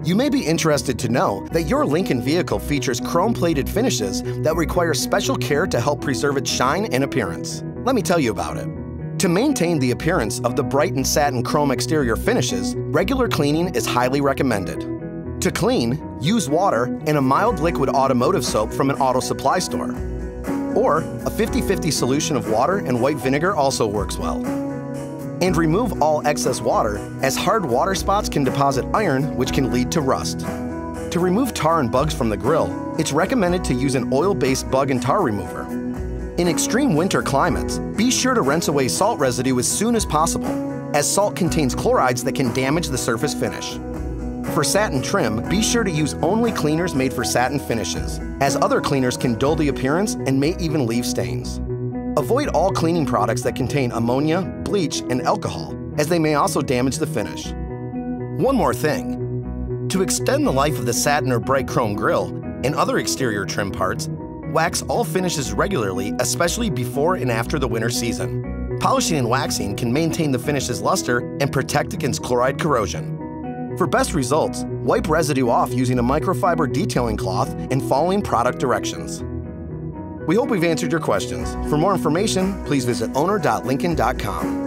You may be interested to know that your Lincoln vehicle features chrome-plated finishes that require special care to help preserve its shine and appearance. Let me tell you about it. To maintain the appearance of the bright and satin chrome exterior finishes, regular cleaning is highly recommended. To clean, use water and a mild liquid automotive soap from an auto supply store. Or a 50-50 solution of water and white vinegar also works well. And remove all excess water, as hard water spots can deposit iron, which can lead to rust. To remove tar and bugs from the grill, it's recommended to use an oil-based bug and tar remover. In extreme winter climates, be sure to rinse away salt residue as soon as possible, as salt contains chlorides that can damage the surface finish. For satin trim, be sure to use only cleaners made for satin finishes, as other cleaners can dull the appearance and may even leave stains. Avoid all cleaning products that contain ammonia, bleach, and alcohol, as they may also damage the finish. One more thing. To extend the life of the satin or bright chrome grille and other exterior trim parts, wax all finishes regularly, especially before and after the winter season. Polishing and waxing can maintain the finish's luster and protect against chloride corrosion. For best results, wipe residue off using a microfiber detailing cloth and following product directions. We hope we've answered your questions. For more information, please visit owner.lincoln.com.